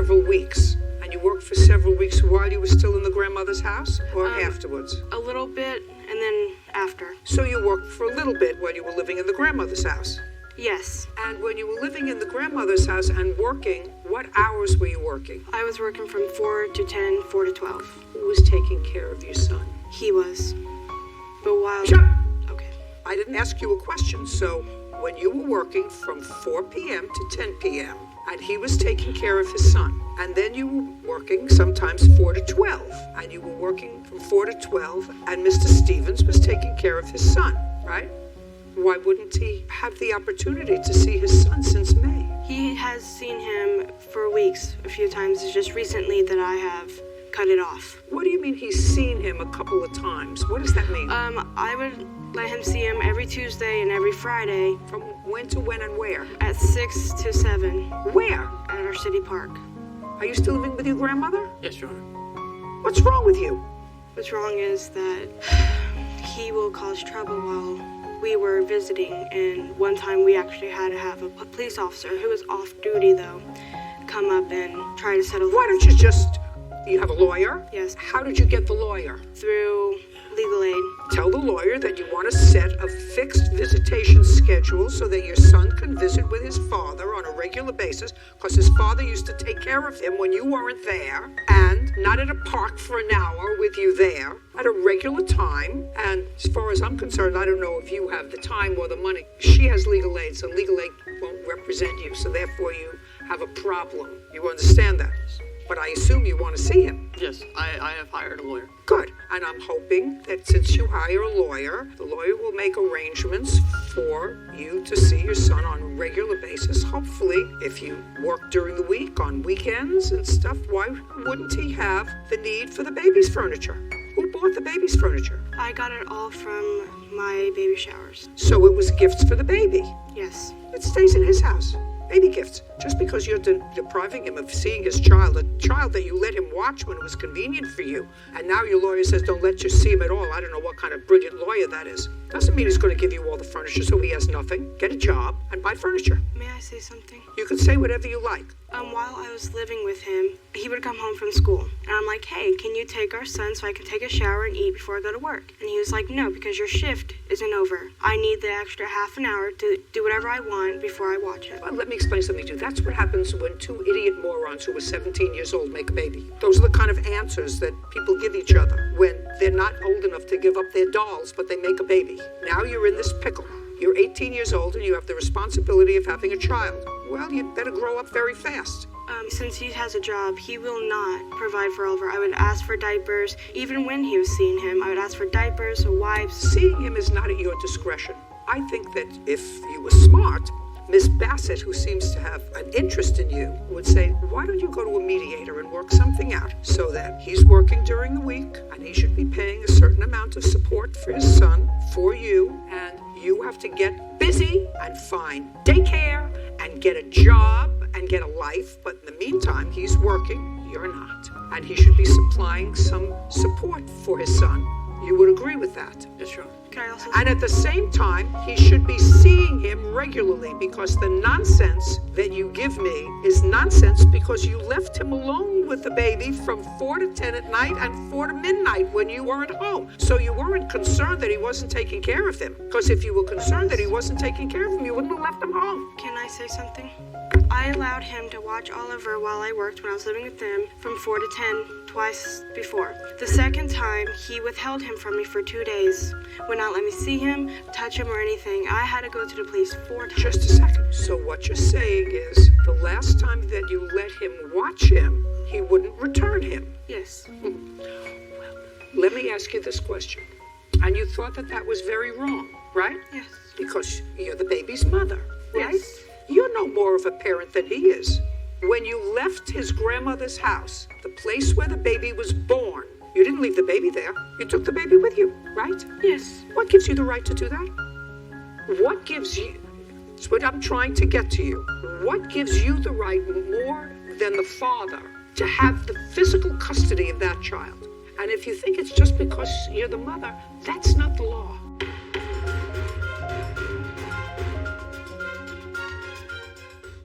several weeks. And you worked for several weeks while you were still in the grandmother's house, or afterwards? A little bit, and then after. So you worked for a little bit when you were living in the grandmother's house? Yes. And when you were living in the grandmother's house and working, what hours were you working? I was working from 4 to 10, 4 to 12. Who was taking care of your son? He was. But while... Shut up! Okay. I didn't ask you a question. So when you were working from 4 p.m. to 10 p.m., and he was taking care of his son, and then you were working sometimes 4 to 12, and you were working from 4 to 12, and Mr. Stevens was taking care of his son, right? Why wouldn't he have the opportunity to see his son since May? He has seen him for weeks, a few times. It's just recently that I have cut it off. What do you mean he's seen him a couple of times? What does that mean? I would let him see him every Tuesday and every Friday. From when to when and where? At 6 to 7. Where? At our city park. Are you still living with your grandmother? Yes, Your Honor. What's wrong with you? What's wrong is that he will cause trouble while we were visiting, and one time we actually had to have a police officer who was off duty, though, come up and try to settle. Why don't you just... You have a lawyer? Yes. How did you get the lawyer? Through legal aid. Tell the lawyer that you want to set a fixed visitation schedule so that your son can visit with his father on a regular basis, because his father used to take care of him when you weren't there, and not at a park for an hour with you there, at a regular time. And as far as I'm concerned, I don't know if you have the time or the money. She has legal aid, so legal aid won't represent you, so therefore you have a problem. You understand that? But I assume you want to see him. Yes, I have hired a lawyer. Good. And I'm hoping that since you hire a lawyer, the lawyer will make arrangements for you to see your son on a regular basis. Hopefully, if you work during the week, on weekends and stuff, why wouldn't he have the need for the baby's furniture? Who bought the baby's furniture? I got it all from my baby showers. So it was gifts for the baby. Yes. It stays in his house. Baby gifts. Just because you're depriving him of seeing his child, a child that you let him watch when it was convenient for you, and now your lawyer says don't let you see him at all. I don't know what kind of brilliant lawyer that is. Doesn't mean he's going to give you all the furniture so he has nothing. Get a job and buy furniture. May I say something? You can say whatever you like. While I was living with him, he would come home from school, and I'm like, hey, can you take our son so I can take a shower and eat before I go to work? And he was like, no, because your shift isn't over. I need the extra half an hour to do whatever I want before I watch it. Well, let me explain something to you. That's what happens when two idiot morons who are 17 years old make a baby. Those are the kind of answers that people give each other when they're not old enough to give up their dolls, but they make a baby. Now you're in this pickle. You're 18 years old and you have the responsibility of having a child. Well, you better grow up very fast. Since he has a job, he will not provide for Oliver. I would ask for diapers. Even when he was seeing him, I would ask for diapers or wipes. Seeing him is not at your discretion. I think that if you were smart, Miss Bassett, who seems to have an interest in you, would say, why don't you go to a mediator and work something out so that he's working during the week and he should be paying a certain amount of support for his son, for you, and you have to get busy and find daycare and get a job and get a life. But in the meantime, he's working, you're not. And he should be supplying some support for his son. You would agree with that? Yes, sure. Can I also... And at the same time, he should be seeing him regularly, because the nonsense that you give me is nonsense because you left him alone with the baby from 4 to 10 at night and 4 to midnight when you weren't home. So you weren't concerned that he wasn't taking care of him. Because if you were concerned that he wasn't taking care of him, you wouldn't have left him home. Can I say something? I allowed him to watch Oliver while I worked when I was living with him from 4 to 10 twice before. The second time, he withheld him from me for 2 days. Would not let me see him, touch him, or anything. I had to go to the police 4 times. Just a second. So what you're saying is the last time that you let him watch him, he wouldn't return him. Yes. Well, let me ask you this question. And you thought that that was very wrong, right? Yes. Because you're the baby's mother, right? Yes. You're no more of a parent than he is. When you left his grandmother's house, the place where the baby was born, you didn't leave the baby there. You took the baby with you, right? Yes. What gives you the right to do that? What gives you... It's what I'm trying to get to you. What gives you the right more than the father to have the physical custody of that child? And if you think it's just because you're the mother, that's not the